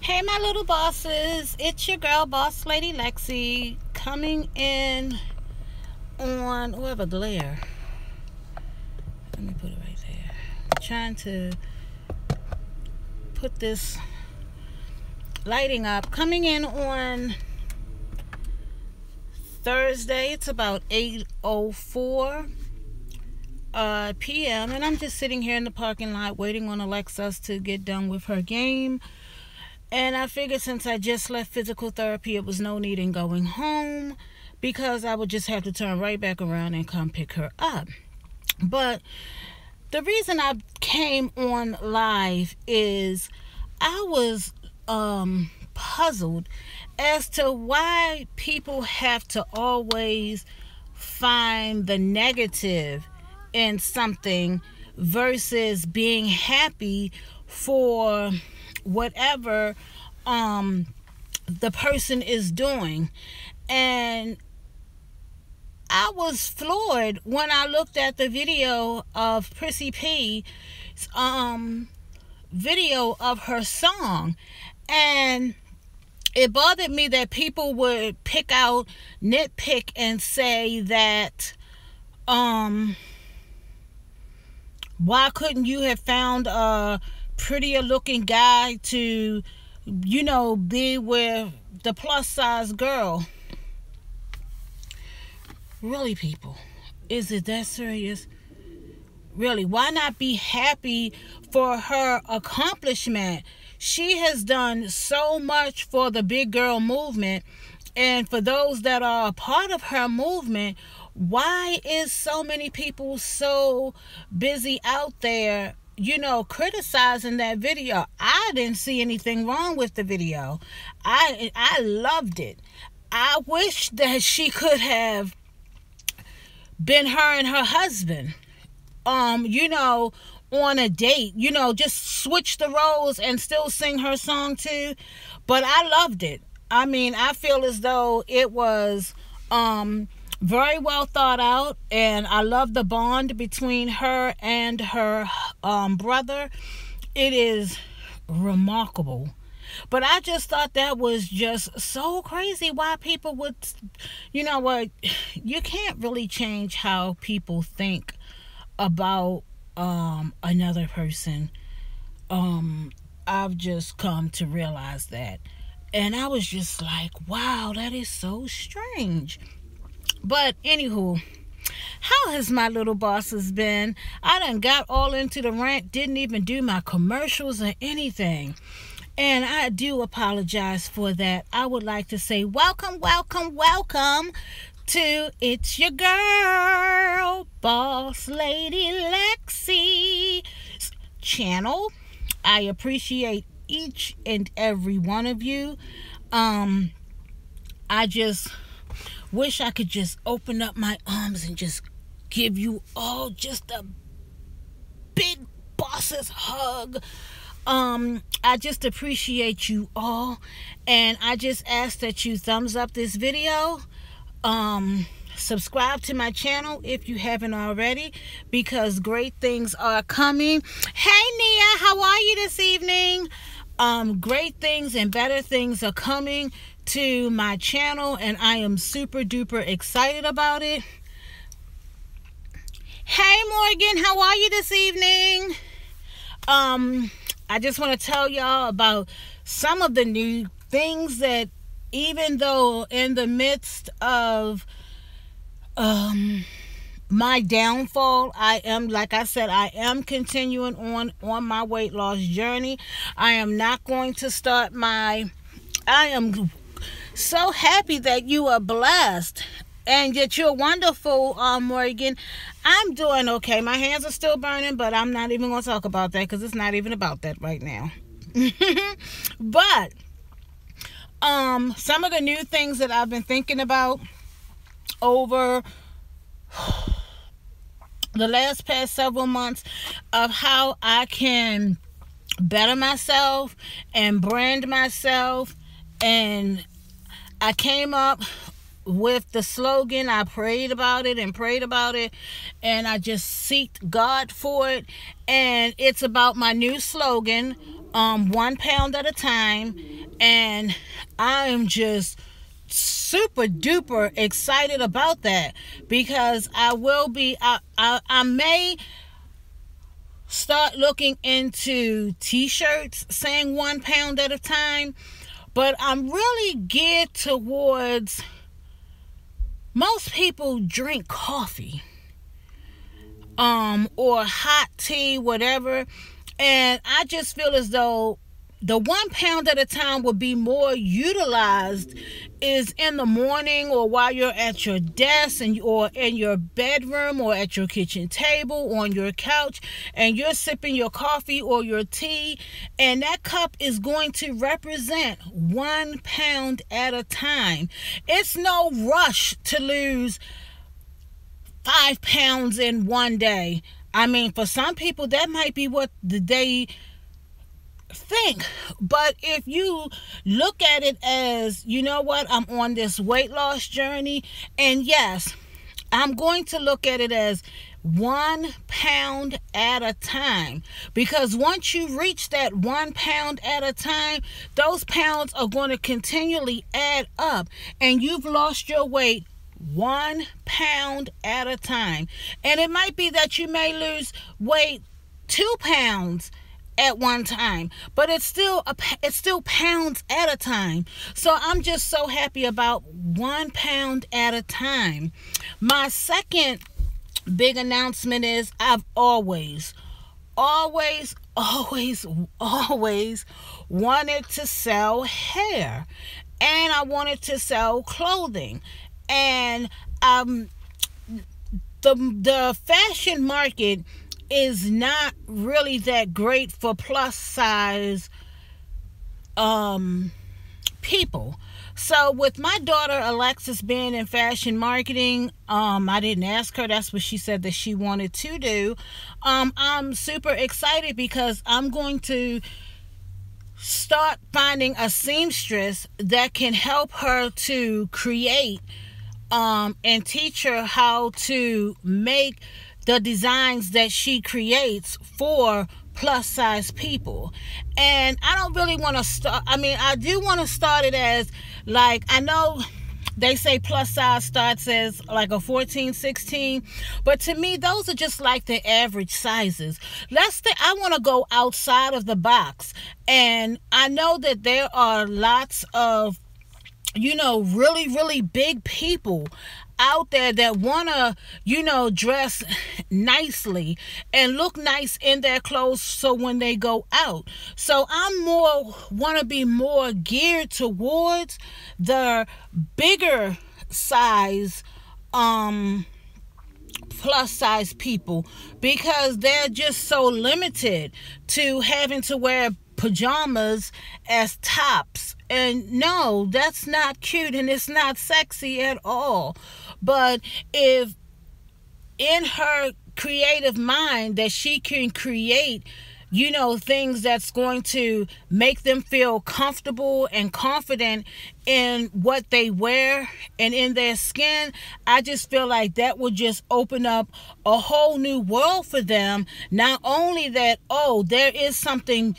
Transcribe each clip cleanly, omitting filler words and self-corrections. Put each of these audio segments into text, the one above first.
Hey my little bosses, it's your girl Boss Lady Lexi coming in on a glare. Let me put it right there. Trying to put this lighting up. Coming in on Thursday. It's about 8:04 p.m. and I'm just sitting here in the parking lot waiting on Alexis to get done with her game. And I figured since I just left physical therapy, it was no need in going home because I would just have to turn right back around and come pick her up. But the reason I came on live is I was puzzled as to why people have to always find the negative in something versus being happy for whatever the person is doing. And I was floored when I looked at the video of Prissy P's video of her song, and it bothered me that people would nitpick and say that why couldn't you have found a prettier looking guy to, be with the plus size girl. Really, people, is it that serious? Really, why not be happy for her accomplishment? She has done so much for the big girl movement, and for those that are a part of her movement, why is so many people so busy out there criticizing that video? I didn't see anything wrong with the video. I loved it. I wish that she could have been her and her husband, on a date, just switch the roles and still sing her song too. But I loved it. I mean, I feel as though it was very well thought out, and I love the bond between her and her brother. It is remarkable. But I just thought that was just so crazy why people would, you can't really change how people think about another person. I've just come to realize that. And I was just like, wow, that is so strange. But anywho, how has my little bosses been? I done got all into the rant, didn't even do my commercials or anything. And I do apologize for that. I would like to say welcome to It's Your Girl, Boss Lady Lexi channel. I appreciate each and every one of you. I just wish I could just open up my arms and just give you all just a big boss's hug. I just appreciate you all, and I just ask that you thumbs up this video, subscribe to my channel if you haven't already, because great things are coming. Hey Nia, how are you this evening? Great things and better things are coming to my channel, and I am super duper excited about it. Hey Morgan, how are you this evening? I just want to tell y'all about some of the new things that, even though in the midst of my downfall, I am continuing on my weight loss journey. I am not going to start I am so happy that you are blessed and that you're wonderful, Morgan. I'm doing okay. My hands are still burning, but I'm not even going to talk about that because it's not even about that right now. But some of the new things that I've been thinking about over the past several months of how I can better myself and brand myself, and I came up with the slogan. I prayed about it and prayed about it, and I just seeked God for it. And it's about my new slogan, 1 pound at a time. And I am just super duper excited about that, because I may start looking into t-shirts saying 1 pound at a time, but I'm really geared towards, most people drink coffee or hot tea, whatever, and I just feel as though the 1 pound at a time would be more utilized is in the morning, or while you're at your desk, or in your bedroom, or at your kitchen table, on your couch, and you're sipping your coffee or your tea, and that cup is going to represent 1 pound at a time. It's no rush to lose 5 pounds in one day. I mean, for some people that might be what they think, but if you look at it as, you know what, I'm on this weight loss journey, and yes, I'm going to look at it as 1 pound at a time, because once you reach that 1 pound at a time, those pounds are going to continually add up, and you've lost your weight 1 pound at a time. And it might be that you may lose weight 2 pounds at one time, but it's still pounds at a time. So I'm just so happy about 1 pound at a time. My second big announcement is I've always wanted to sell hair, and I wanted to sell clothing, and the fashion market is not really that great for plus size people. So with my daughter Alexis being in fashion marketing, I didn't ask her, that's what she said that she wanted to do. I'm super excited because I'm going to start finding a seamstress that can help her to create and teach her how to make the designs that she creates for plus size people. And I don't really want to start, I do want to start it as, like, I know they say plus size starts as like a 14, 16, but to me those are just like the average sizes. I want to go outside of the box, and I know that there are lots of really, really big people out there that want to, dress nicely and look nice in their clothes so when they go out. So I'm want to be more geared towards the bigger size, plus size people, because they're just so limited to having to wear pajamas as tops. And no, that's not cute, and it's not sexy at all. But if in her creative mind that she can create, things that's going to make them feel comfortable and confident in what they wear and in their skin, I just feel like that would just open up a whole new world for them. Not only that, there is something,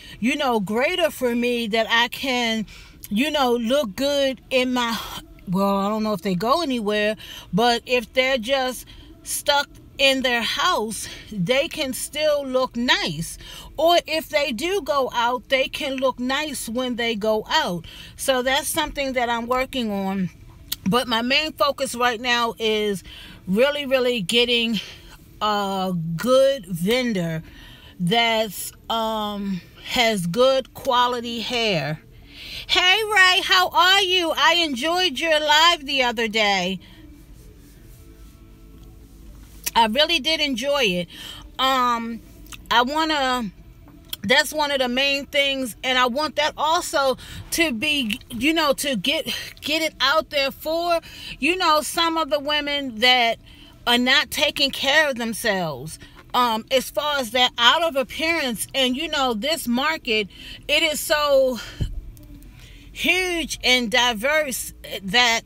greater for me, that I can, look good in my, well, I don't know if they go anywhere, but if they're just stuck in their house, they can still look nice. Or if they do go out, they can look nice when they go out. So that's something that I'm working on. But my main focus right now is really, really getting a good vendor that's has good quality hair. Hey Ray, how are you? I enjoyed your live the other day. I really did enjoy it. That's one of the main things, and I want that also to be, to get it out there for, some of the women that are not taking care of themselves. As far as that out of appearance, and this market, it is so huge and diverse that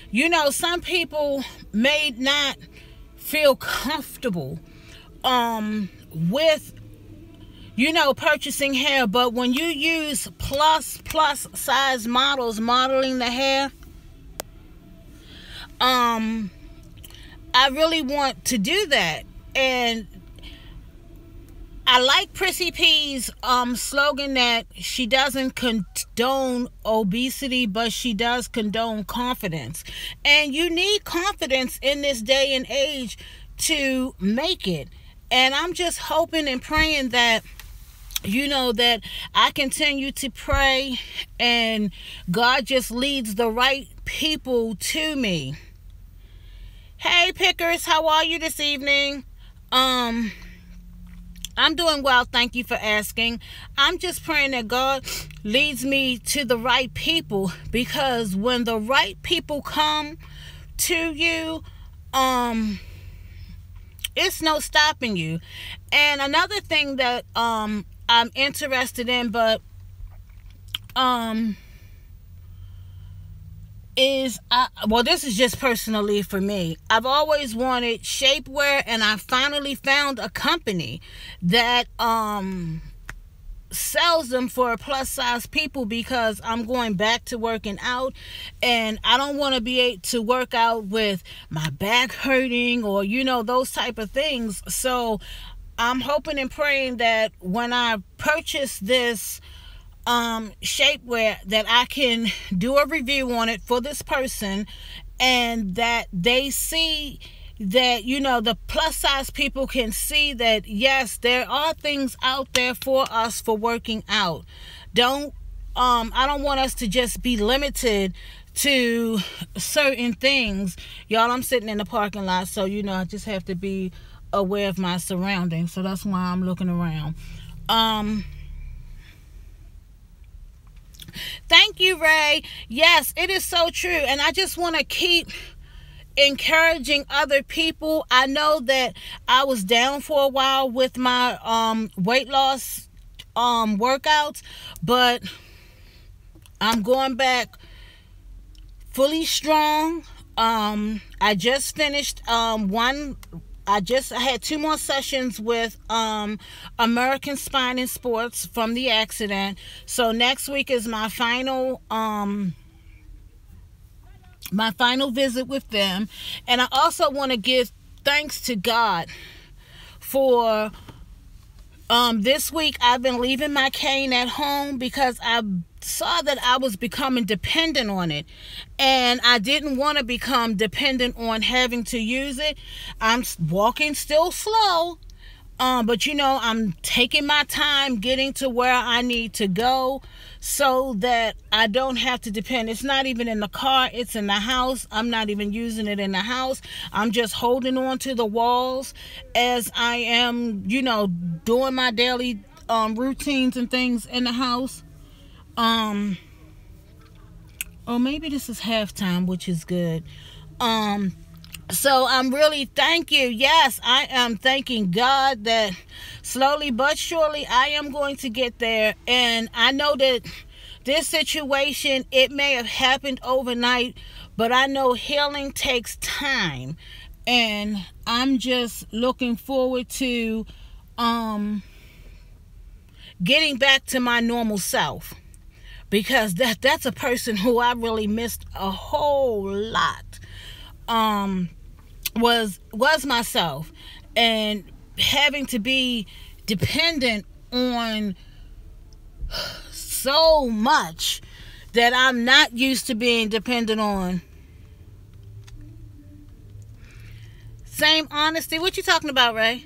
You know, some people may not feel comfortable with, you know, purchasing hair, but when you use plus size models modeling the hair, I really want to do that. And I like Prissy P's slogan that she doesn't condone obesity, but she does condone confidence. And you need confidence in this day and age to make it. And I'm just hoping and praying that, you know, that I continue to pray and God just leads the right people to me. Hey Pickers, how are you this evening? I'm doing well, thank you for asking. I'm just praying that God leads me to the right people, because when the right people come to you, it's no stopping you. And another thing that I'm interested in, but well, this is just personally for me. I've always wanted shapewear, and I finally found a company that sells them for plus size people, because I'm going back to working out and I don't want to be able to work out with my back hurting or, you know, those type of things. So I'm hoping and praying that when I purchase this shapewear, that I can do a review on it for this person, and that they see that, you know, the plus size people can see that yes, there are things out there for us for working out. I don't want us to just be limited to certain things. Y'all, I'm sitting in the parking lot, so, you know, I just have to be aware of my surroundings, so that's why I'm looking around. Thank you, Ray. Yes, it is so true. And I just want to keep encouraging other people. I know that I was down for a while with my weight loss workouts, but I'm going back fully strong. I just finished I had 2 more sessions with American Spine and Sports from the accident. So next week is my final visit with them. And I also want to give thanks to God for this week. I've been leaving my cane at home because I saw that I was becoming dependent on it, and I didn't want to become dependent on having to use it. I'm walking still slow, but you know, I'm taking my time getting to where I need to go so that I don't have to depend. It's not even in the car, it's in the house. I'm not even using it in the house. I'm just holding on to the walls as I am, you know, doing my daily routines and things in the house. Or maybe this is halftime, which is good. So I'm really, thank you. Yes, I am thanking God that slowly but surely I am going to get there. And I know that this situation, it may have happened overnight, but I know healing takes time. And I'm just looking forward to getting back to my normal self. Because that's a person who I really missed a whole lot. Was myself, and having to be dependent on so much that I'm not used to being dependent on. Same honesty. What you talking about, Ray?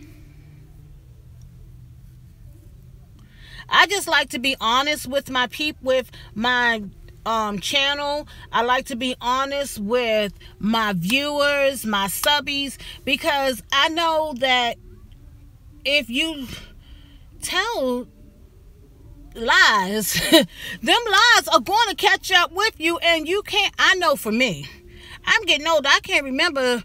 I just like to be honest with my channel. I like to be honest with my viewers, my subbies, because I know that if you tell lies, them lies are going to catch up with you, and you can't. I know for me, I'm getting older. I can't remember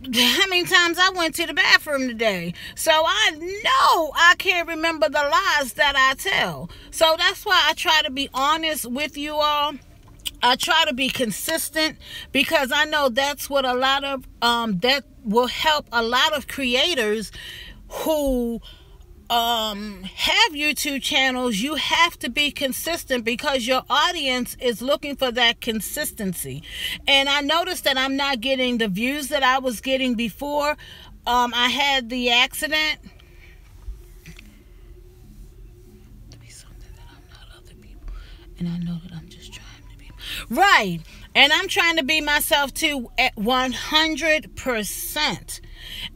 how many times I went to the bathroom today. So I know I can't remember the lies that I tell. So that's why I try to be honest with you all. I try to be consistent because I know that's what a lot of that will help a lot of creators who have YouTube channels. You have to be consistent because your audience is looking for that consistency. And I noticed that I'm not getting the views that I was getting before. I had the accident. To be something that I'm not other people, and I know that I'm just trying to be right. And I'm trying to be myself too at 100%.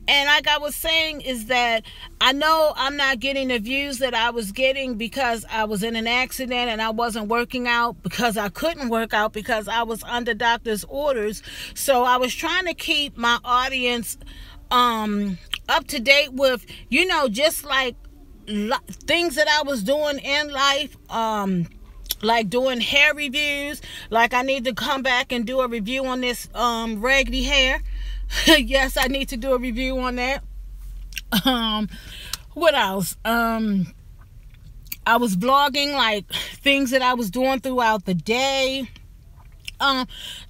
And like I was saying is that I know I'm not getting the views that I was getting because I was in an accident and I wasn't working out, because I couldn't work out because I was under doctor's orders. So I was trying to keep my audience up to date with, you know, just like things that I was doing in life, like doing hair reviews. Like I need to come back and do a review on this raggedy hair. Yes, I need to do a review on that. What else? I was vlogging like things that I was doing throughout the day.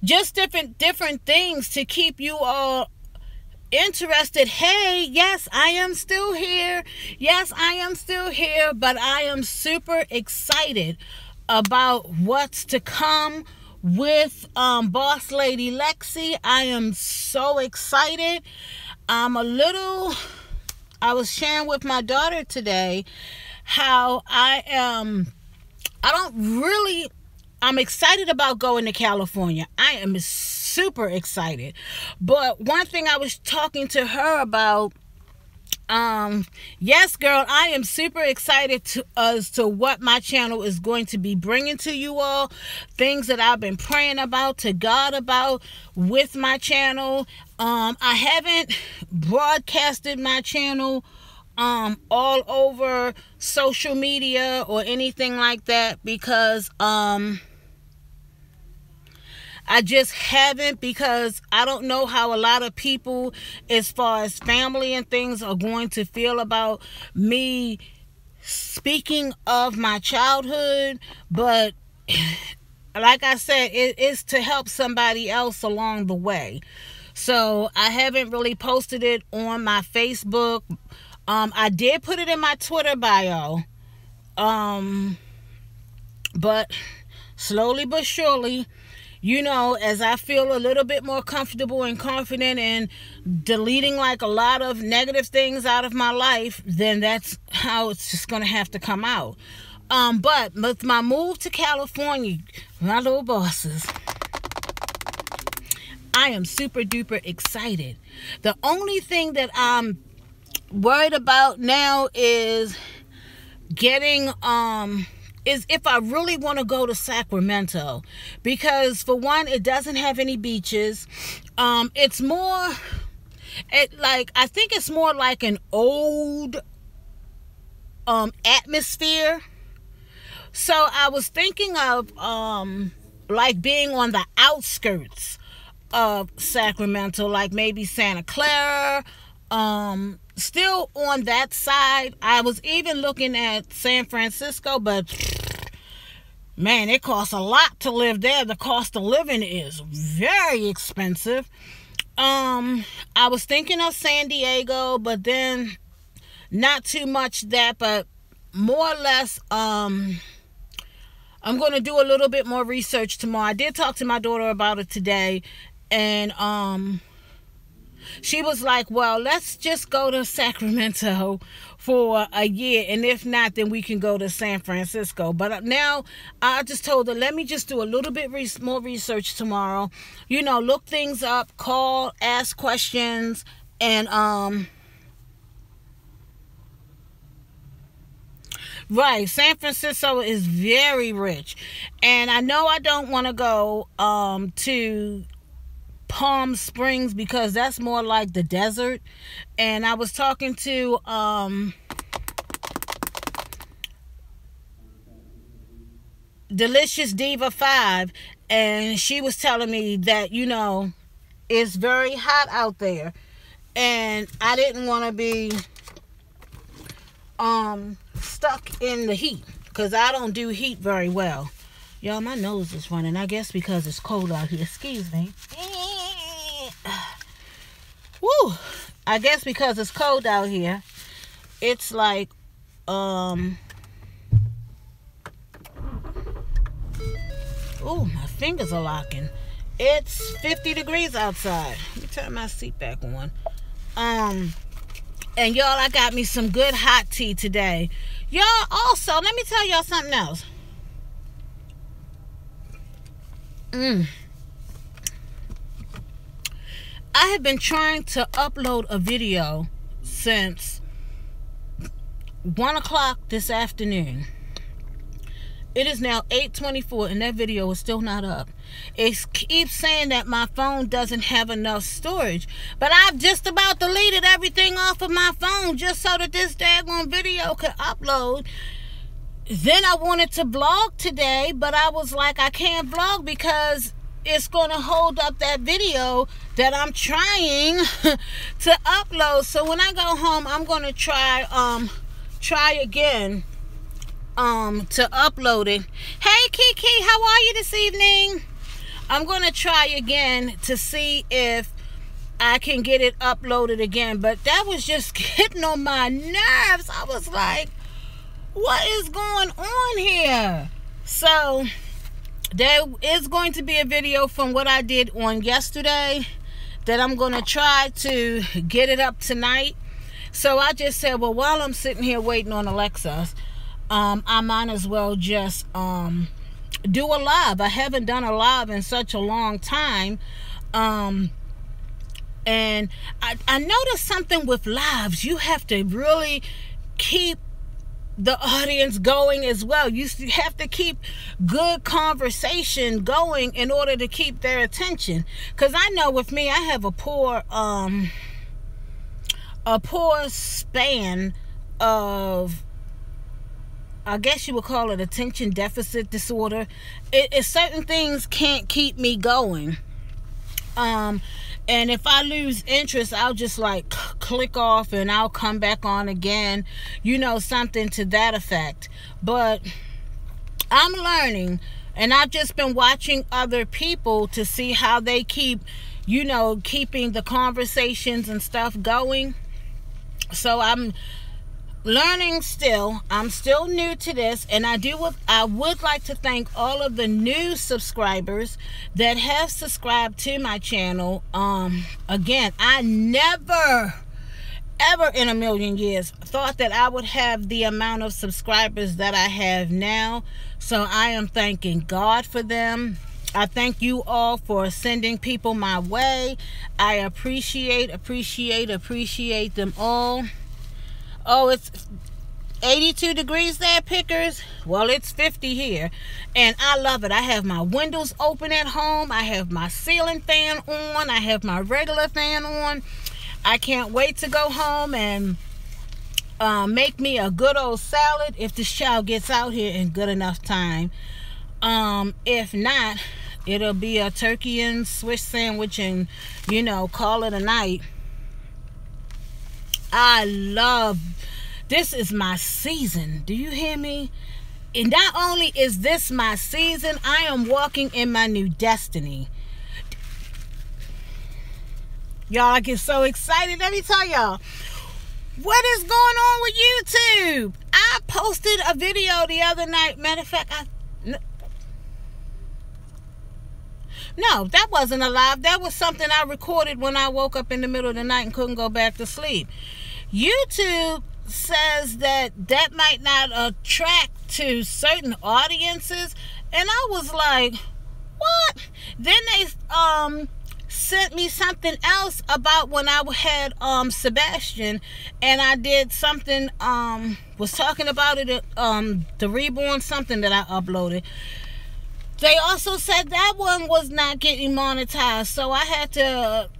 Just different things to keep you all interested. Hey, yes, I am still here. Yes, I am still here, but I am super excited about what's to come with Boss Lady Lexi. I am so excited. I was sharing with my daughter today how I'm excited about going to California. I am super excited. But one thing I was talking to her about, yes, girl, I am super excited as to what my channel is going to be bringing to you all. Things that I've been praying about to God about with my channel. I haven't broadcasted my channel all over social media or anything like that because I just haven't, because I don't know how a lot of people, as far as family and things, are going to feel about me speaking of my childhood. But like I said, it is to help somebody else along the way. So I haven't really posted it on my Facebook. I did put it in my Twitter bio. But slowly but surely, you know, as I feel a little bit more comfortable and confident in deleting like a lot of negative things out of my life, then that's how it's just going to have to come out. But with my move to California, my little bosses, I am super duper excited. The only thing that I'm worried about now is getting is if I really want to go to Sacramento, because for one, it doesn't have any beaches. It's more, I think it's more like an old atmosphere. So I was thinking of like being on the outskirts of Sacramento, like maybe Santa Clara, still on that side. I was even looking at San Francisco, but man, it costs a lot to live there. The cost of living is very expensive. I was thinking of San Diego, but then not too much that, but more or less, I'm going to do a little bit more research tomorrow. I did talk to my daughter about it today, and she was like, well, let's just go to Sacramento for a year, and if not, then we can go to San Francisco. But now I just told her, let me just do a little bit more research tomorrow. You know, look things up, call, ask questions, and right, San Francisco is very rich. And I know I don't want to go to Palm Springs because that's more like the desert. And I was talking to Delicious Diva 5, and she was telling me that, you know, it's very hot out there, and I didn't want to be stuck in the heat because I don't do heat very well. Y'all, my nose is running. I guess because it's cold out here. Excuse me. Woo! I guess because it's cold out here. It's like, ooh, my fingers are locking. It's 50 degrees outside. Let me turn my seat back on. And y'all, I got me some good hot tea today. Y'all, also, let me tell y'all something else. I have been trying to upload a video since 1 o'clock this afternoon. It is now 8:24 and that video is still not up. It keeps saying that my phone doesn't have enough storage, but I've just about deleted everything off of my phone just so that this daggone video could upload. Then I wanted to vlog today, but I was like, I can't vlog because it's going to hold up that video that I'm trying to upload. So when I go home, I'm going to try again to upload it. Hey Kiki, how are you this evening? I'm going to try again to see if I can get it uploaded again, but that was just getting on my nerves. I was like, what is going on here? So there is going to be a video from what I did on yesterday that I'm going to try to get it up tonight. So I just said, well, while I'm sitting here waiting on Alexa, I might as well just do a live. I haven't done a live in such a long time. And I noticed something with lives. You have to really keep the audience going as well. You have to keep good conversation going in order to keep their attention. Because I know with me, I have a poor span of, I guess you would call it attention deficit disorder. Certain things can't keep me going. And if I lose interest, I'll just like click off and I'll come back on again, you know, something to that effect. But I'm learning, and I've just been watching other people to see how they keep, you know, keeping the conversations and stuff going. So I'm learning still. I'm still new to this, and I would like to thank all of the new subscribers that have subscribed to my channel. Again, I never ever in a million years thought that I would have the amount of subscribers that I have now. So I am thanking God for them. I thank you all for sending people my way. I appreciate them all. Oh, it's 82 degrees there, pickers. Well, it's 50 here, and I love it. I have my windows open at home. I have my ceiling fan on. I have my regular fan on. I can't wait to go home and make me a good old salad if this child gets out here in good enough time. If not, it'll be a turkey and Swiss sandwich and, you know, call it a night. This is my season. Do you hear me? And not only is this my season, I am walking in my new destiny. Y'all, I get so excited. Let me tell y'all, what is going on with YouTube? I posted a video the other night. Matter of fact, no, that wasn't a live. That was something I recorded when I woke up in the middle of the night and couldn't go back to sleep. YouTube says that might not attract to certain audiences, and I was like, what? Then they sent me something else about when I had Sebastian, and I did something, was talking about it, the reborn, something that I uploaded. They also said that one was not getting monetized, so I had to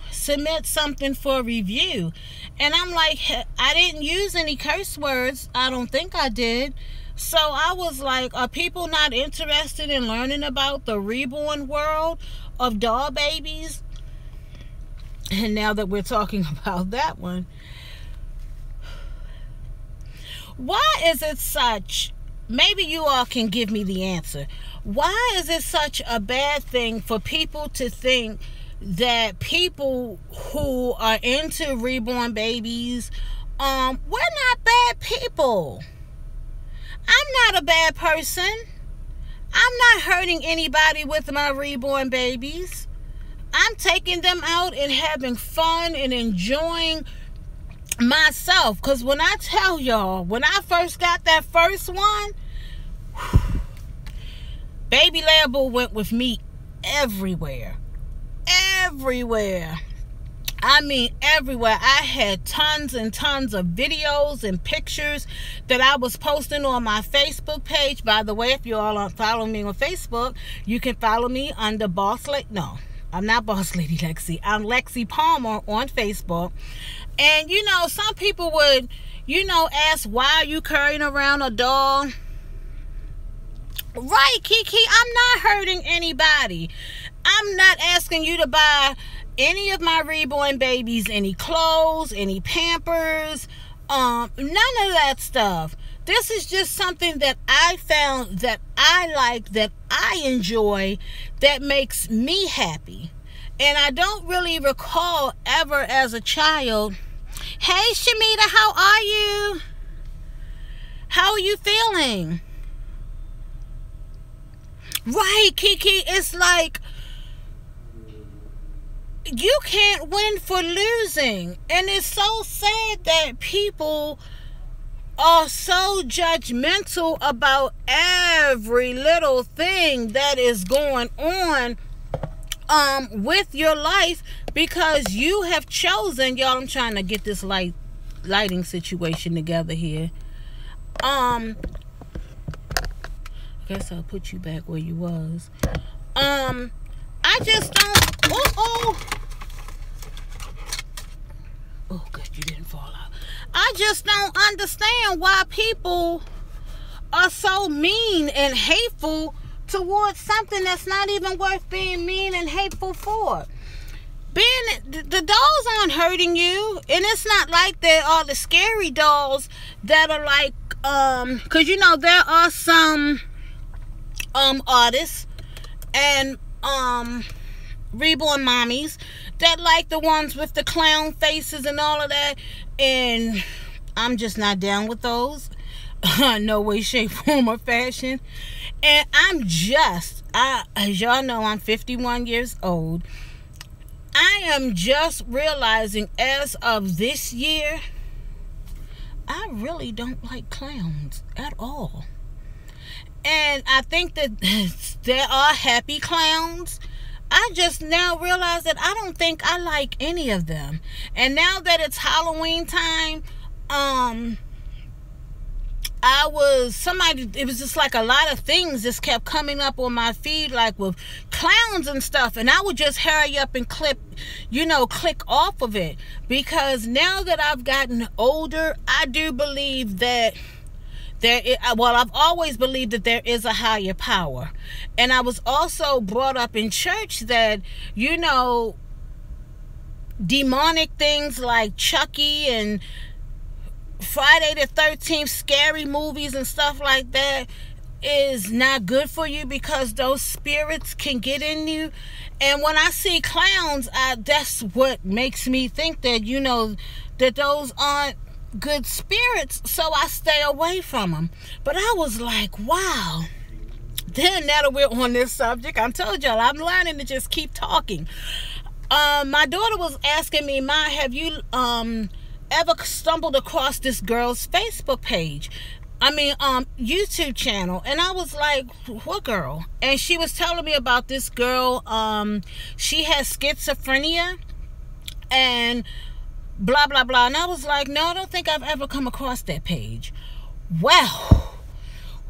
submit something for review. And I'm like, I didn't use any curse words. I don't think I did. So I was like, are people not interested in learning about the reborn world of doll babies? And now that we're talking about that one, why is it such maybe you all can give me the answer. Why is it such a bad thing for people to think that people who are into reborn babies, we're not bad people? I'm not a bad person. I'm not hurting anybody with my reborn babies. I'm taking them out and having fun and enjoying myself. Because when I tell y'all, when I first got that first one, baby label went with me everywhere. Everywhere. I mean, everywhere. I had tons and tons of videos and pictures that I was posting on my Facebook page. By the way, if you all aren't following me on Facebook, you can follow me under Boss Lady. No, I'm not Boss Lady Lexi. I'm Lexi Palmer on Facebook. And, you know, some people would, you know, ask, why are you carrying around a doll? Right, Kiki, I'm not hurting anybody. I'm not asking you to buy any of my reborn babies any clothes, any Pampers, none of that stuff. This is just something that I found that I like, that I enjoy, that makes me happy. And I don't really recall ever as a child, hey Shamita, how are you? How are you feeling? Right, Kiki, it's like, you can't win for losing. And it's so sad that people are so judgmental about every little thing that is going on with your life, because you have chosen, y'all, I'm trying to get this lighting situation together here. I guess I'll put you back where you was. I just don't. Oh, good, you didn't fall out. I just don't understand why people are so mean and hateful towards something that's not even worth being mean and hateful for. The dolls aren't hurting you, and it's not like there are the scary dolls that are like, because you know there are some artists and reborn mommies that like the ones with the clown faces and all of that, and I'm just not down with those. No way, shape, form, or fashion. And as y'all know, I'm 51 years old. I am just realizing as of this year, I really don't like clowns at all. And I think that there are happy clowns. I just now realize that I don't think I like any of them. And now that it's Halloween time, it was just like a lot of things just kept coming up on my feed, like with clowns and stuff, and I would just hurry up and click off of it, because now that I've gotten older, I do believe that I've always believed that there is a higher power. And I was also brought up in church that, you know, demonic things like Chucky and Friday the 13th, scary movies and stuff like that is not good for you, because those spirits can get in you. And when I see clowns, that's what makes me think that, you know, that those aren't good spirits, so I stay away from them. But I was like, wow. Then now that we're on this subject, I told y'all I'm learning to just keep talking. My daughter was asking me, Ma, have you ever stumbled across this girl's Facebook page? YouTube channel. And I was like, what girl? And she was telling me about this girl. She has schizophrenia and blah blah blah. And I was like, no, I don't think I've ever come across that page. Well,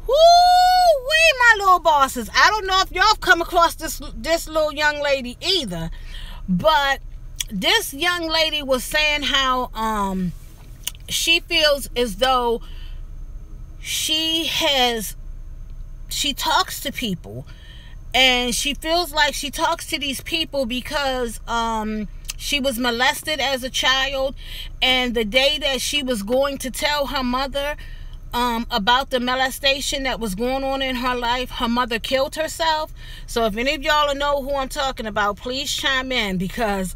woo-wee, my little bosses, I don't know if y'all come across this little young lady either, but this young lady was saying how she feels as though she talks to people, and she feels like she talks to these people because she was molested as a child, and the day that she was going to tell her mother, about the molestation that was going on in her life. Her mother killed herself. So if any of y'all know who I'm talking about, please chime in, because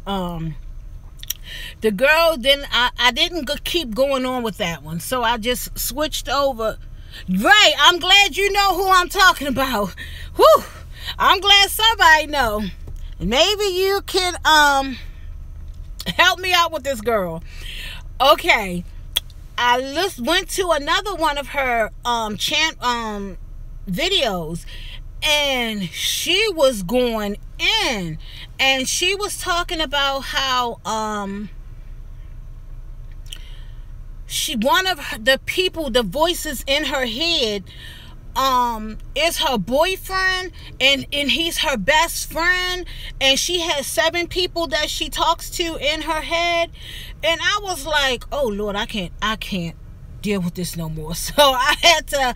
the girl, then I didn't keep going on with that one, so I just switched over. Right, I'm glad you know who I'm talking about. Whew, I'm glad somebody know. Maybe you can help me out with this girl. Okay, I went to another one of her videos, and she was going in, and she was talking about how one of the people, the voices in her head, is her boyfriend, and he's her best friend, and she has 7 people that she talks to in her head. And I was like, oh Lord, I can't deal with this no more. So I had to,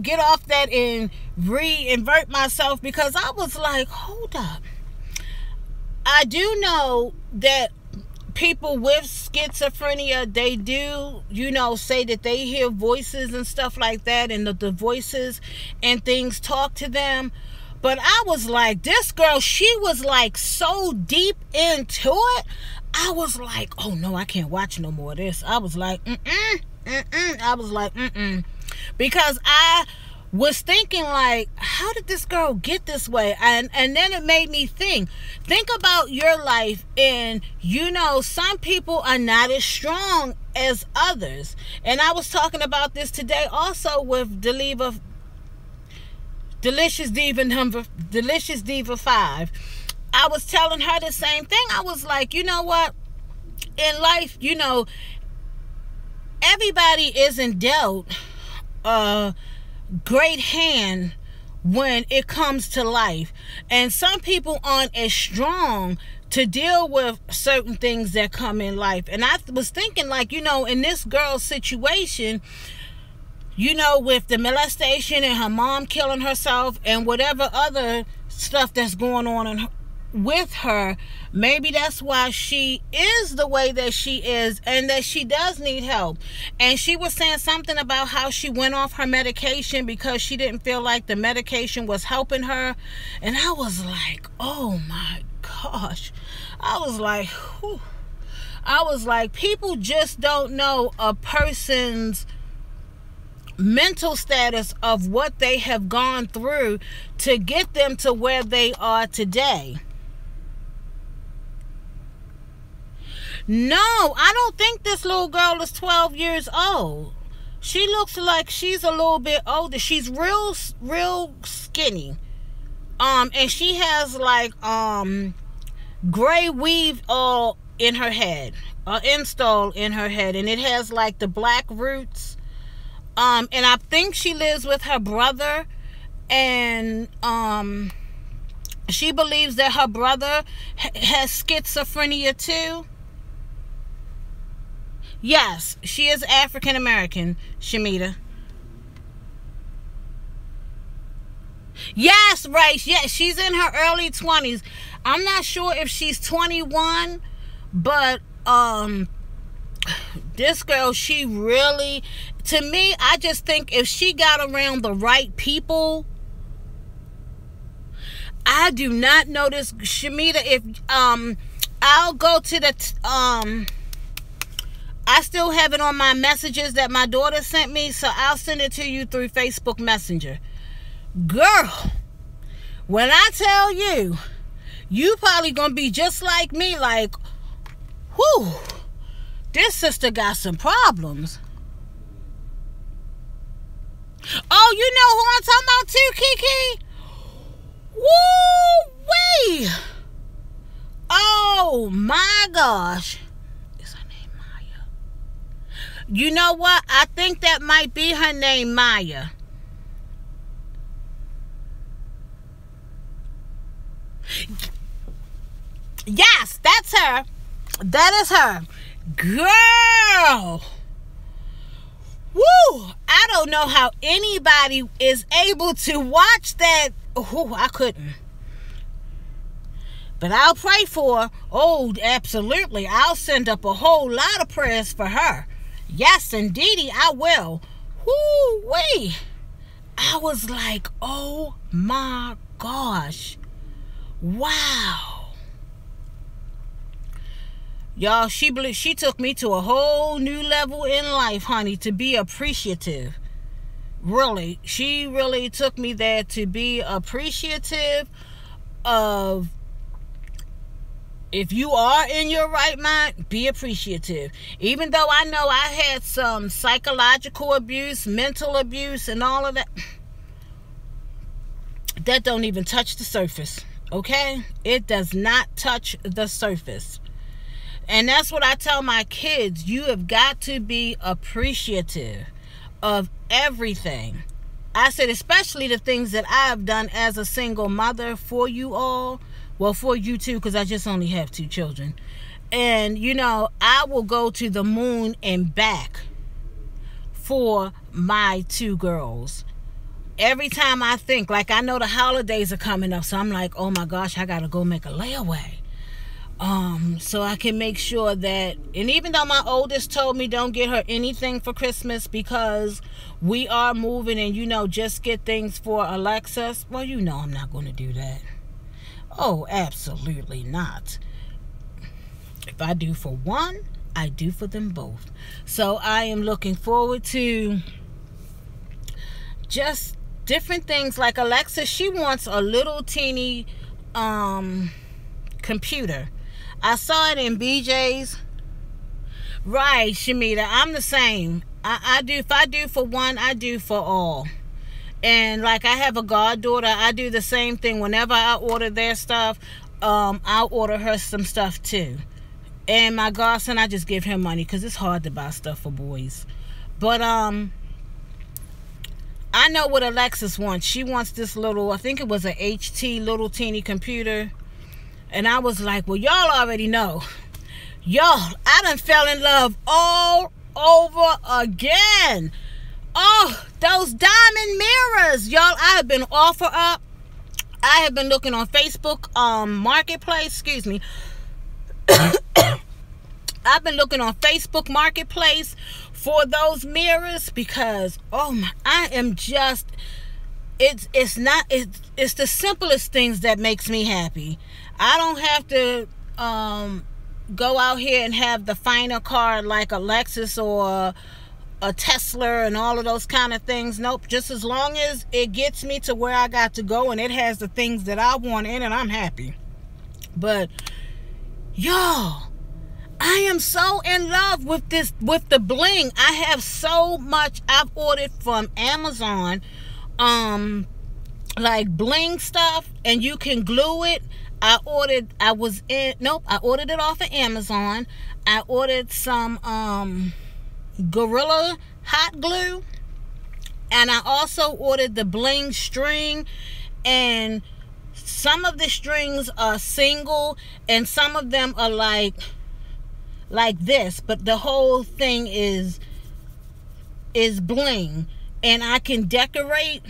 get off that and reinvert myself, because I was like, hold up. I do know that people with schizophrenia, they do, say that they hear voices and stuff like that, and the voices and things talk to them. But I was like, this girl, she was like so deep into it. I was like, oh no, I can't watch no more of this. I was like, I was like, because I was thinking, like, how did this girl get this way? And then it made me think about your life, and some people are not as strong as others. And I was talking about this today also with Delicious Diva 5. I was telling her the same thing. I was like, you know what, in life, everybody isn't dealt great hand when it comes to life, and some people aren't as strong to deal with certain things that come in life. And I was thinking, like, in this girl's situation, with the molestation and her mom killing herself and whatever other stuff that's going on with her, maybe that's why she is the way that she is, and that she does need help. And she was saying something about how she went off her medication because she didn't feel like the medication was helping her. And I was like, oh my gosh. I was like, whew. I was like, people just don't know a person's mental status of what they have gone through to get them to where they are today. No, I don't think this little girl is 12 years old. She looks like she's a little bit older. She's real skinny. And she has like gray weave all in her head, installed in her head, and it has like the black roots. And I think she lives with her brother, and she believes that her brother has schizophrenia too. Yes, she is African American, Shamita. Yes, right. Yes, she's in her early 20s. I'm not sure if she's 21, but this girl, she really, to me, I just think if she got around the right people, I do not know this, Shamita, if I'll go to the I still have it on my messages that my daughter sent me, so I'll send it to you through Facebook Messenger. Girl, when I tell you, you probably gonna be just like me, like, whew, this sister got some problems. Oh, you know who I'm talking about too, Kiki? Woo-wee! Oh my gosh. You know what? I think that might be her name, Maya. Yes, that's her. That is her. Girl. Woo! I don't know how anybody is able to watch that. Ooh, I couldn't. But I'll pray for her. Oh, absolutely. I'll send up a whole lot of prayers for her. Yes, indeedy, I will. Whoo, wait. I was like, oh my gosh. Wow. Y'all, she took me to a whole new level in life, honey, to be appreciative. Really. She really took me there to be appreciative of, if you are in your right mind, be appreciative. Even though I know I had some psychological abuse, mental abuse, and all of that, that don't even touch the surface, okay? It does not touch the surface. And that's what I tell my kids. You have got to be appreciative of everything. I said, especially the things that I've done as a single mother for you all. Well, for you too, because I just only have 2 children. And, you know, I will go to the moon and back for my 2 girls. Every time I think, like, I know the holidays are coming up, so I'm like, oh my gosh, I got to go make a layaway. So I can make sure that, and even though my oldest told me don't get her anything for Christmas because we are moving and, you know, just get things for Alexis. Well, you know I'm not going to do that. Oh, absolutely not. If I do for one, I do for them both. So I am looking forward to just different things. Like Alexa, she wants a little teeny computer. I saw it in BJ's. Right, Shamita, I'm the same. I do. If I do for one, I do for all. And like I have a goddaughter, I do the same thing. Whenever I order their stuff, I'll order her some stuff too. And my godson, I just give him money because it's hard to buy stuff for boys. But I know what Alexis wants. She wants this little, I think it was a HT little teeny computer. And I was like, well, y'all already know. Y'all, I done fell in love all over again. Oh, those diamond mirrors. Y'all, I have been offer up. I have been looking on Facebook Marketplace. Excuse me. I've been looking on Facebook Marketplace for those mirrors because, oh my, I am just, it's the simplest things that makes me happy. I don't have to go out here and have the finer car like a Lexus or a Tesla and all of those kind of things. Nope. Just as long as it gets me to where I got to go and it has the things that I want in it, I'm happy. But y'all, I am so in love with the bling. I have so much I've ordered from Amazon, like bling stuff, and you can glue it. I ordered it off of Amazon. I ordered some Gorilla hot glue, and I also ordered the bling string, and some of the strings are single and some of them are like this, but the whole thing is bling, and I can decorate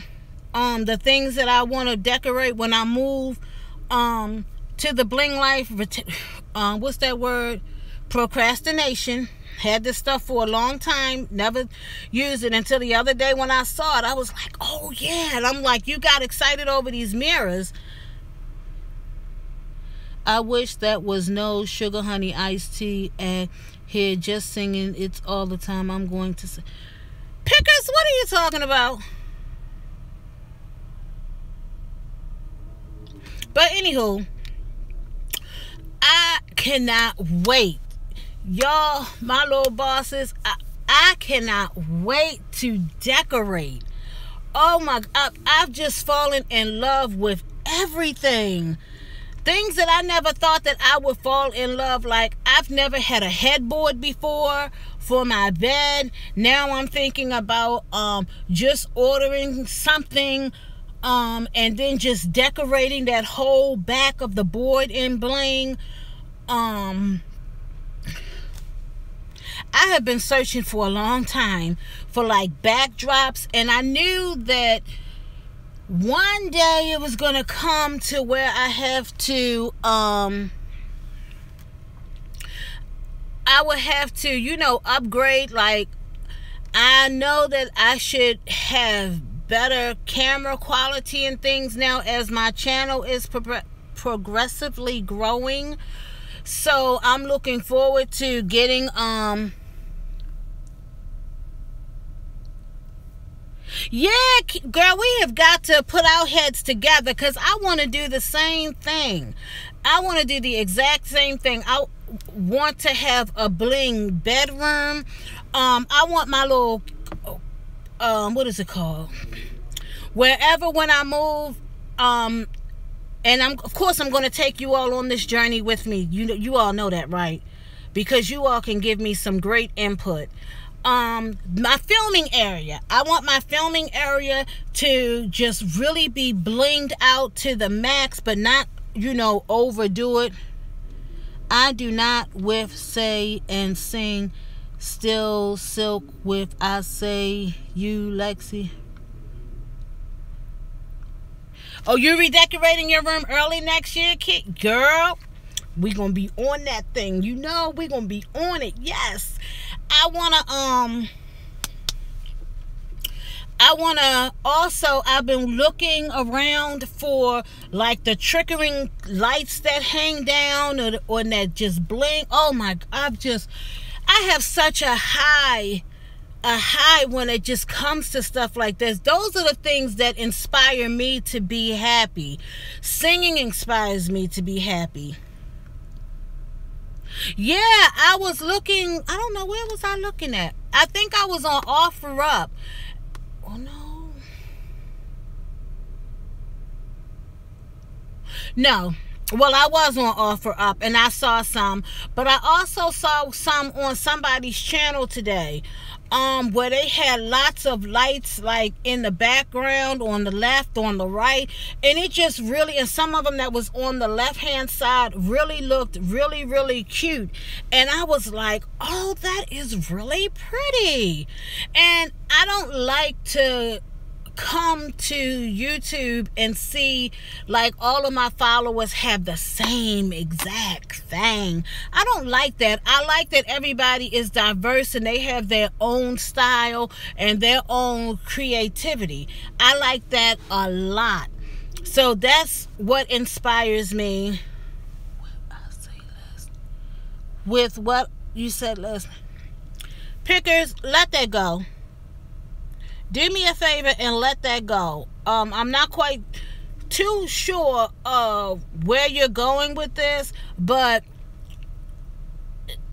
the things that I want to decorate when I move to the bling life. What's that word? Procrastination. Had this stuff for a long time, never used it until the other day when I saw it. I was like, oh yeah. And I'm like, you got excited over these mirrors. I wish that was no sugar honey iced tea and here just singing it's all the time. I'm going to say, Pickers, what are you talking about? But anywho, I cannot wait. Y'all, my little bosses, I cannot wait to decorate. Oh my God, I've just fallen in love with everything. Things that I never thought that I would fall in love. Like, I've never had a headboard before for my bed. Now I'm thinking about just ordering something and then just decorating that whole back of the board in bling. I have been searching for a long time for like backdrops, and I knew that one day it was going to come to where I have to I would have to, you know, upgrade. Like, I know that I should have better camera quality and things now as my channel is progressively growing. So I'm looking forward to getting yeah, girl, we have got to put our heads together, because I want to do the same thing. I want to do the exact same thing. I want to have a bling bedroom. I want my little what is it called? Wherever, when I move, and of course I'm going to take you all on this journey with me. You all know that, right? Because you all can give me some great input. My filming area. I want my filming area to just really be blinged out to the max, but not, overdo it. I do not with, say, and sing still silk with I say you, Lexi. Oh, you redecorating your room early next year, kid? Girl, we gonna be on that thing. We gonna be on it. Yes. I've been looking around for like the triggering lights that hang down or that just bling. Oh my, I have such a high when it just comes to stuff like this. Those are the things that inspire me to be happy. Singing inspires me to be happy. Yeah, I was looking, I don't know, where was I looking at? I think I was on OfferUp. Oh no. No. Well, I was on OfferUp and I saw some, but I also saw some on somebody's channel today, where they had lots of lights like in the background, on the left, on the right, and it just really, and some of them that was on the left hand side really looked really, really cute. And I was like, oh, that is really pretty. And I don't like to come to YouTube and see like all of my followers have the same exact thing. I don't like that. I like that everybody is diverse and they have their own style and their own creativity. I like that a lot. So that's what inspires me. With what you said, listen. Pickers, let that go. Do me a favor and let that go. I'm not quite too sure where you're going with this, but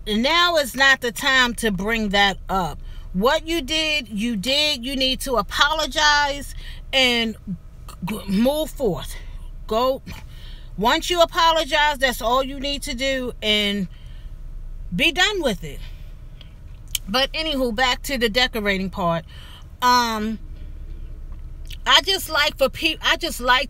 now is not the time to bring that up. What you did, you did. You need to apologize and move forth. Go. Once you apologize, that's all you need to do, and be done with it. But anywho, back to the decorating part. I just like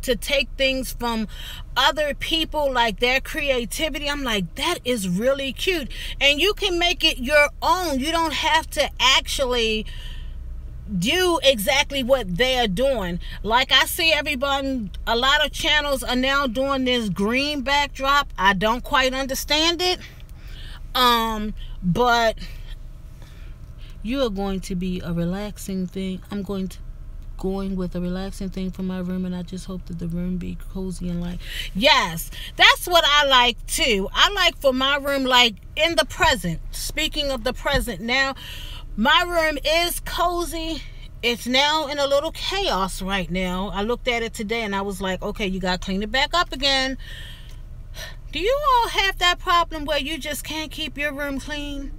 to take things from other people, like their creativity. I'm like, that is really cute, and you can make it your own. You don't have to actually do exactly what they're doing. Like I see everyone, a lot of channels are now doing this green backdrop. I don't quite understand it, but you are going to be a relaxing thing. I'm going with a relaxing thing for my room, and I just hope that the room be cozy and light. Yes, that's what I like too. I like for my room, like in the present. Speaking of the present, now my room is cozy. It's now in a little chaos right now. I looked at it today and I was like, okay, you got to clean it back up again. Do you all have that problem where you just can't keep your room clean?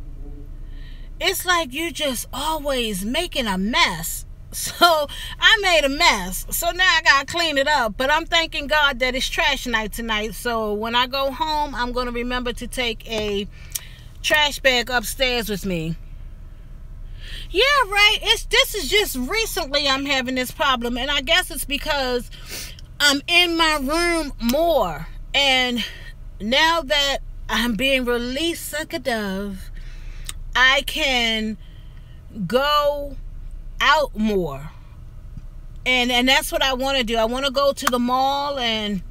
It's like you just always making a mess. So I made a mess. So now I gotta clean it up. But I'm thanking God that it's trash night tonight. So when I go home, I'm gonna remember to take a trash bag upstairs with me. Yeah, right. This is just recently I'm having this problem, and I guess it's because I'm in my room more. And now that I'm being released like a dove, I can go out more, and that's what I want to do. I want to go to the mall, and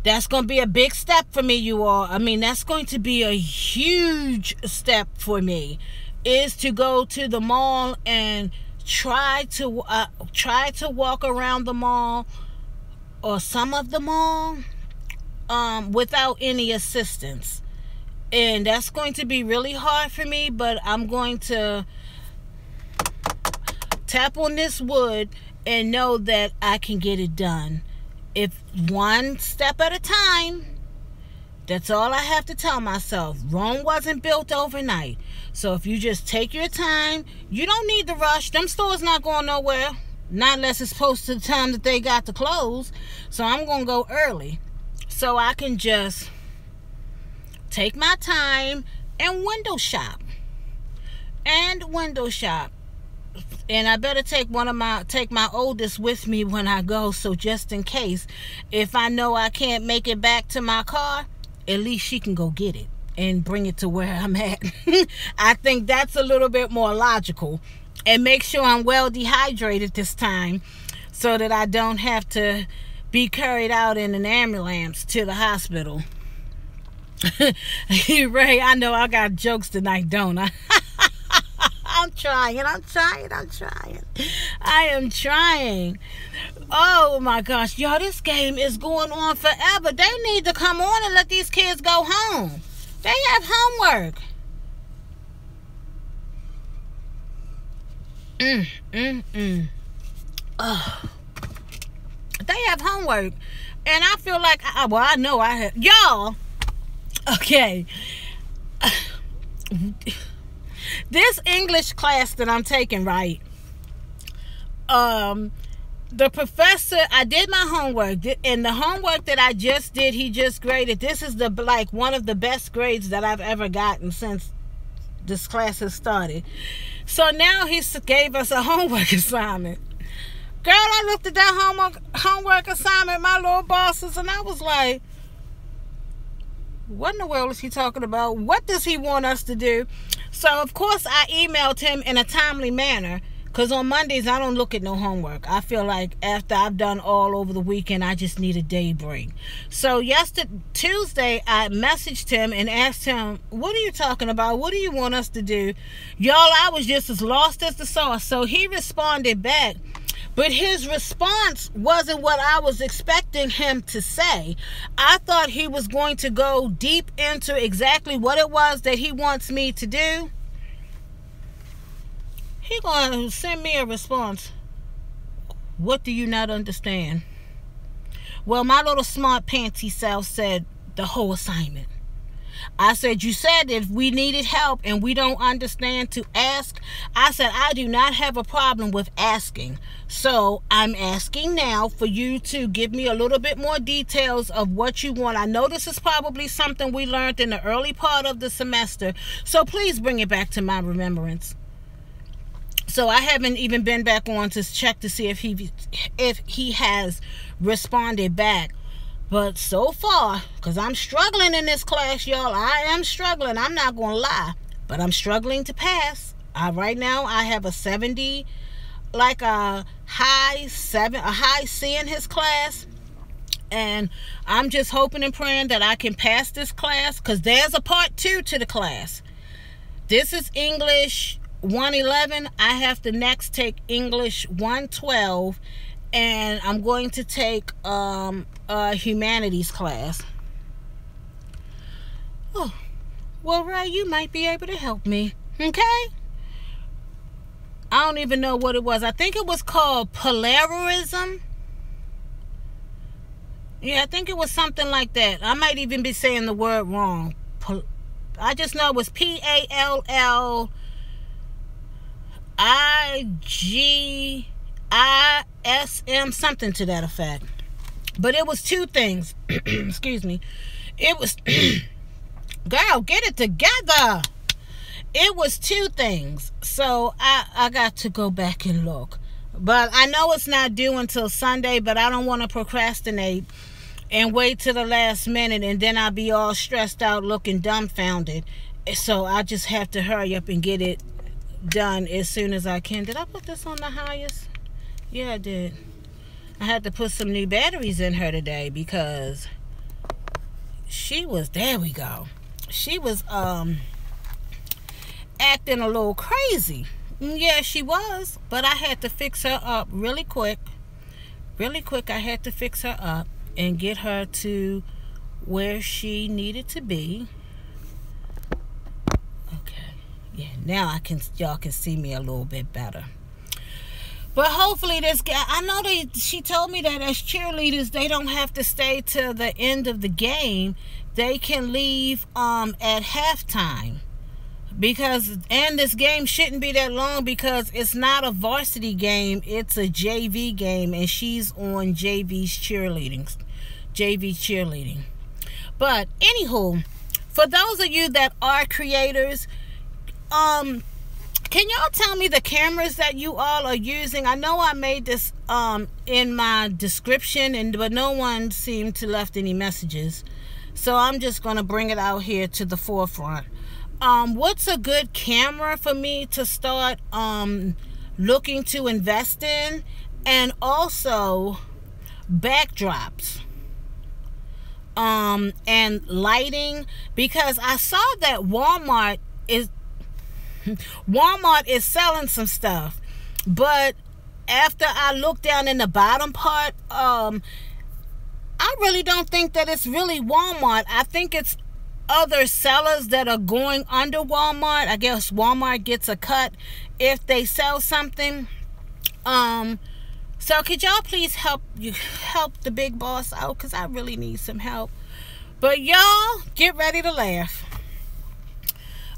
that's going to be a big step for me, you all. I mean, that's going to be a huge step for me, is to go to the mall and try to walk around the mall or some of the mall without any assistance. And that's going to be really hard for me, but I'm going to tap on this wood and know that I can get it done. If one step at a time, that's all I have to tell myself. Rome wasn't built overnight. So if you just take your time, you don't need to rush. Them stores not going nowhere. Not unless it's close to the time that they got to close. So I'm going to go early, so I can just take my time and window shop. And I better take my oldest with me when I go, so just in case, if I know I can't make it back to my car, at least she can go get it and bring it to where I'm at. I think that's a little bit more logical. And make sure I'm well dehydrated this time, so that I don't have to be carried out in an ambulance to the hospital. Ray, I know I got jokes tonight, don't I? I'm trying. I am trying. Oh my gosh, y'all, this game is going on forever. They need to come on and let these kids go home. They have homework. Oh. They have homework. And I feel like, I know I have. Y'all, okay. This English class that I'm taking, right? The professor, I did my homework, and the homework that I just did, he just graded. This is one of the best grades that I've ever gotten since this class has started. So now he gave us a homework assignment. Girl, I looked at that homework assignment, my little bosses, and I was like, what in the world is he talking about? What does he want us to do? So, of course, I emailed him in a timely manner, because on Mondays, I don't look at no homework. I feel like after I've done all over the weekend, I just need a day break. So, Tuesday, I messaged him and asked him, what are you talking about? What do you want us to do? Y'all, I was just as lost as the sauce. So, he responded back. But his response wasn't what I was expecting him to say. I thought he was going to go deep into exactly what it was that he wants me to do. He going to send me a response. What do you not understand? Well, my little smart pantsy self said the whole assignment. I said, you said if we needed help and we don't understand to ask. I said, I do not have a problem with asking. So I'm asking now for you to give me a little bit more details of what you want. I know this is probably something we learned in the early part of the semester. So please bring it back to my remembrance. So I haven't even been back on to check to see if he has responded back. But so far, because I'm struggling in this class, y'all. I am struggling. I'm not going to lie. But I'm struggling to pass. Right now, I have a 70, like a high C in his class. And I'm just hoping and praying that I can pass this class, because there's a part 2 to the class. This is English 111. I have to next take English 112. And I'm going to take a humanities class. Oh, well, Ray, you might be able to help me. Okay? I don't even know what it was. I think it was called Polarism. Yeah, I think it was something like that. I might even be saying the word wrong. I just know it was PALLIGISM, something to that effect. But it was 2 things. Excuse me. It was girl, get it together. It was 2 things. So I got to go back and look. But I know it's not due until Sunday, but I don't want to procrastinate and wait till the last minute, and then I'll be all stressed out looking dumbfounded. So I just have to hurry up and get it done as soon as I can. Did I put this on the highest? Yeah, I did. I had to put some new batteries in her today because there we go. She was acting a little crazy. Yeah, she was, but I had to fix her up really quick. Really quick, I had to fix her up and get her to where she needed to be. Okay, yeah, now y'all can see me a little bit better. But hopefully this guy, I know she told me that as cheerleaders, they don't have to stay till the end of the game. They can leave at halftime. And this game shouldn't be that long because it's not a varsity game, it's a JV game, and she's on JV's cheerleading. But anywho, for those of you that are creators, can y'all tell me the cameras that you all are using? I know I made this in my description, but no one seemed to left any messages, so I'm just gonna bring it out here to the forefront. What's a good camera for me to start looking to invest in? And also backdrops and lighting, because I saw that Walmart is selling some stuff, but after I looked down in the bottom part, I really don't think that it's really Walmart. I think it's other sellers that are going under Walmart. I guess Walmart gets a cut if they sell something. So could y'all please help the big boss out, because I really need some help. But y'all get ready to laugh.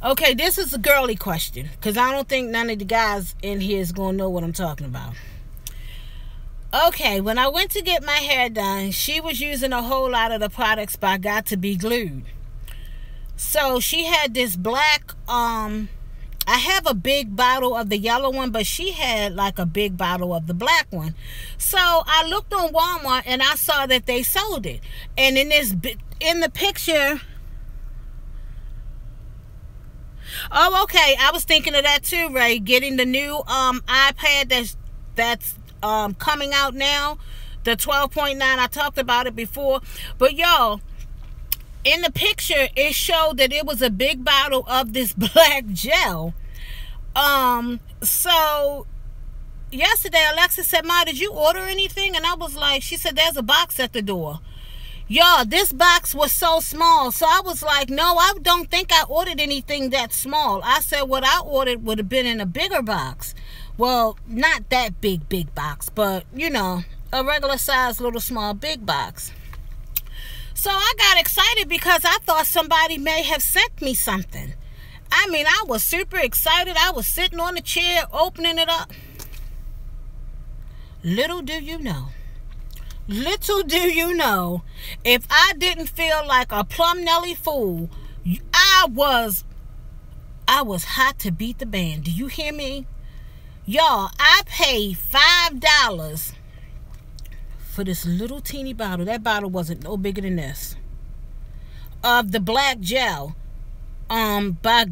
Okay, this is a girly question, because I don't think none of the guys in here is gonna know what I'm talking about. Okay, when I went to get my hair done, she was using a whole lot of the products by Got to Be Glued. So she had this black, I have a big bottle of the yellow one, but she had like a big bottle of the black one. So I looked on Walmart and I saw that they sold it. And in the picture, oh, okay, I was thinking of that too, Ray. Getting the new iPad that's coming out now, the 12.9. I talked about it before, but y'all, in the picture, it showed that it was a big bottle of this black gel. So yesterday, Alexa said, "Ma, did you order anything?" And I was like, she said, "There's a box at the door." Y'all, this box was so small. So I was like, no, I don't think I ordered anything that small. I said what I ordered would have been in a bigger box. Well, not that big box, but, you know, a regular size little small big box. So I got excited because I thought somebody may have sent me something. I mean, I was super excited. I was sitting on the chair, opening it up. Little do you know, if I didn't feel like a plum Nelly fool, I was hot to beat the band. Do you hear me? Y'all, I paid $5 for this little teeny bottle. That bottle wasn't no bigger than this, of the black gel by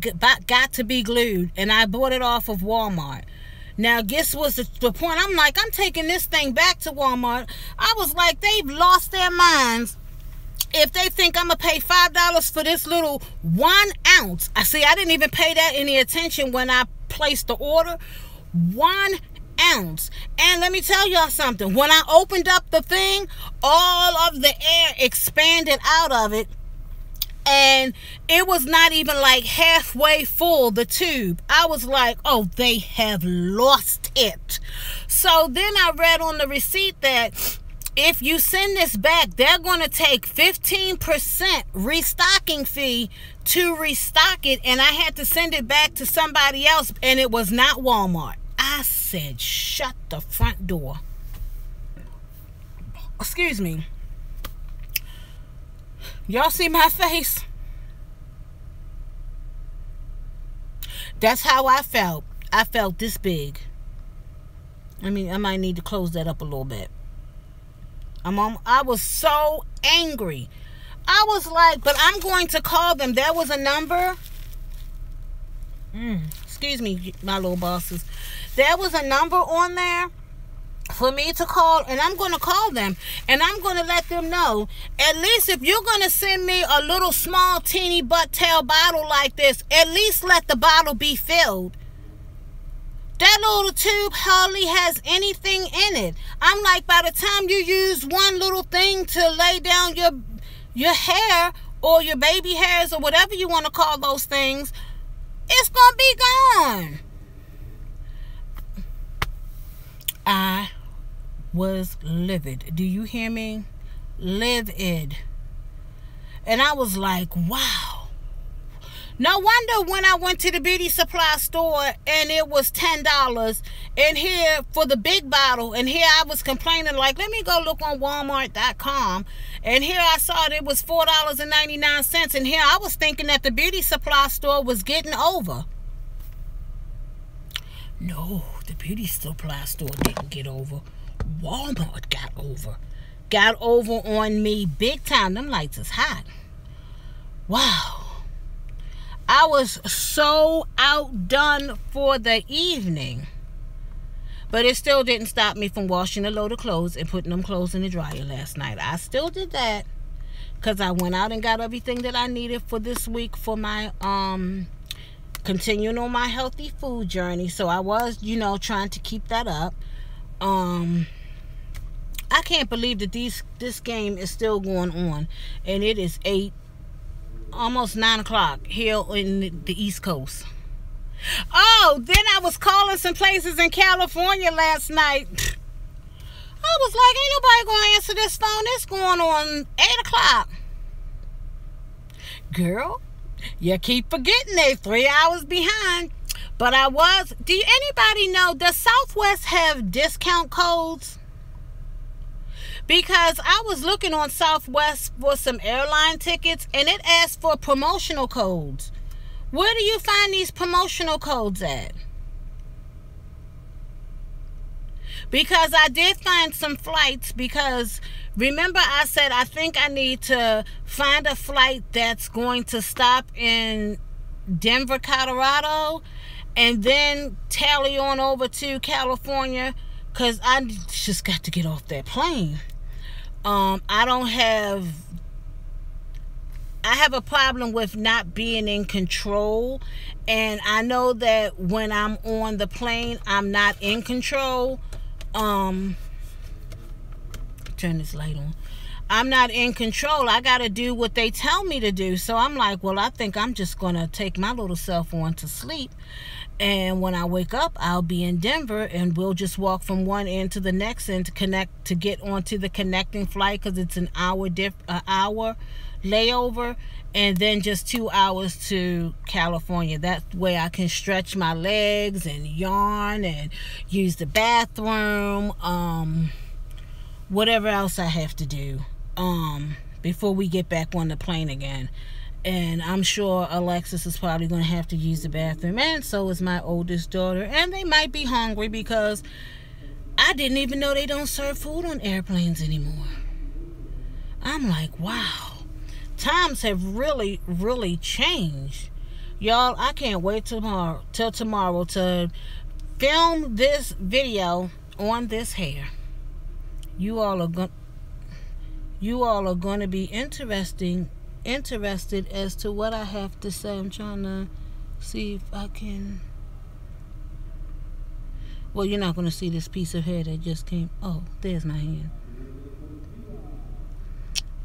Got to Be Glued, and I bought it off of Walmart. Now, guess what's the point? I'm like, I'm taking this thing back to Walmart. I was like, they've lost their minds if they think I'm going to pay $5 for this little 1 ounce. I didn't even pay that any attention when I placed the order. 1 ounce. And let me tell y'all something. When I opened up the thing, all of the air expanded out of it. And it was not even like halfway full, the tube. I was like, oh, they have lost it. So then I read on the receipt that if you send this back, they're going to take 15% restocking fee to restock it. And I had to send it back to somebody else, and it was not Walmart. I said, shut the front door. Excuse me. Y'all see my face? That's how I felt. I felt this big. I mean, I might need to close that up a little bit. I was so angry. I was like, but I'm going to call them. There was a number. Excuse me, my little bosses. There was a number on there for me to call, and I'm going to call them, and I'm going to let them know, at least if you're going to send me a little small teeny butt tail bottle like this, at least let the bottle be filled. That little tube hardly has anything in it. I'm like, by the time you use one little thing to lay down your hair or your baby hairs or whatever you want to call those things, it's going to be gone. I was livid. Do you hear me? Livid. And I was like, wow. No wonder when I went to the beauty supply store and it was $10 and here for the big bottle, and here I was complaining like, let me go look on Walmart.com, and here I saw it was $4.99, and here I was thinking that the beauty supply store was getting over. No, the beauty supply store didn't get over. Walmart got over. Got over on me big time. Them lights is hot. Wow. I was so outdone for the evening. But it still didn't stop me from washing a load of clothes and putting them clothes in the dryer last night. I still did that because I went out and got everything that I needed for this week for my continuing on my healthy food journey. So I was, trying to keep that up. I can't believe that this game is still going on, and it is almost 9 o'clock here in the East Coast. Oh, then I was calling some places in California last night. I was like, ain't nobody gonna answer this phone. It's going on 8 o'clock. Girl, you keep forgetting they 3 hours behind. But I was. Do anybody know, does Southwest have discount codes? Because I was looking on Southwest for some airline tickets, and it asked for promotional codes. Where do you find these promotional codes at? Because I did find some flights, because remember I said I think I need to find a flight that's going to stop in Denver, Colorado, and then tally on over to California, because I just got to get off that plane. I have a problem with not being in control, and I know that when I'm on the plane, I'm not in control. Turn this light on. I'm not in control. I got to do what they tell me to do. So I'm like, well, I think I'm just going to take my little self on to sleep. And when I wake up, I'll be in Denver, and we'll just walk from one end to the next end to get onto the connecting flight, because it's an hour layover, and then just 2 hours to California. That way I can stretch my legs and yawn and use the bathroom, whatever else I have to do before we get back on the plane again. And I'm sure Alexis is probably going to have to use the bathroom, and so is my oldest daughter, and they might be hungry, because I didn't even know they don't serve food on airplanes anymore. I'm like, wow, times have really, really changed. Y'all, I can't wait till tomorrow to film this video on this hair. You all are going to be interested as to what I have to say. I'm trying to see if I can. Well, you're not going to see this piece of hair that just came. Oh, there's my hand.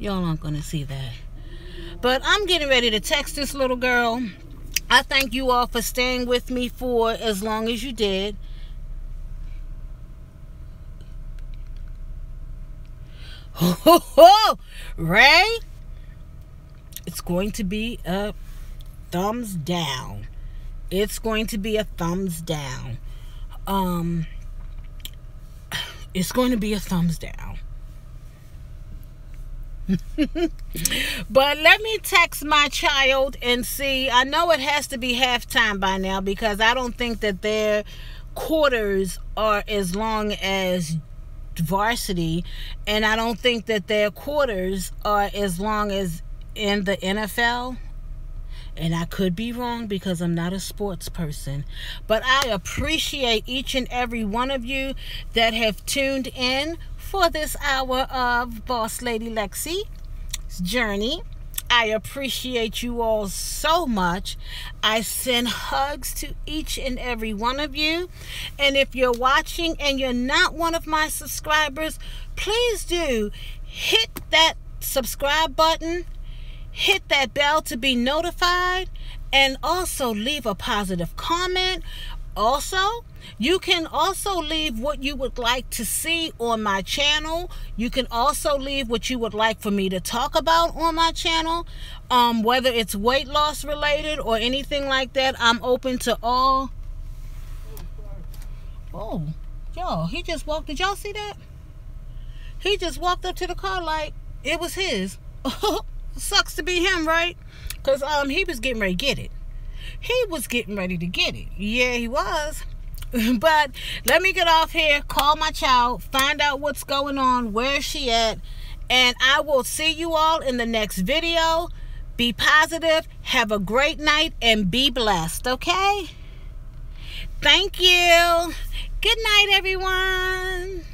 Y'all aren't going to see that. But I'm getting ready to text this little girl. I thank you all for staying with me for as long as you did. Ray, it's going to be a thumbs down. It's going to be a thumbs down. It's going to be a thumbs down. But let me text my child and see. I know it has to be halftime by now, because I don't think that their quarters are as long as varsity, and I don't think that their quarters are as long as in the NFL. And I could be wrong because I'm not a sports person. But I appreciate each and every one of you that have tuned in for this hour of Boss Lady Lexi's journey. I appreciate you all so much. I send hugs to each and every one of you. And if you're watching and you're not one of my subscribers, please do hit that subscribe button, hit that bell to be notified, and also leave a positive comment. Also, you can also leave what you would like to see on my channel. You can also leave what you would like for me to talk about on my channel, whether it's weight loss related or anything like that. I'm open to all. Oh, y'all, he just walked. Did y'all see that? He just walked up to the car like it was his. Sucks to be him, right? Because he was getting ready to get it. He was getting ready to get it. Yeah, he was. But let me get off here, call my child, find out what's going on, where is she at, and I will see you all in the next video. Be positive, have a great night, and be blessed, okay? Thank you. Good night, everyone.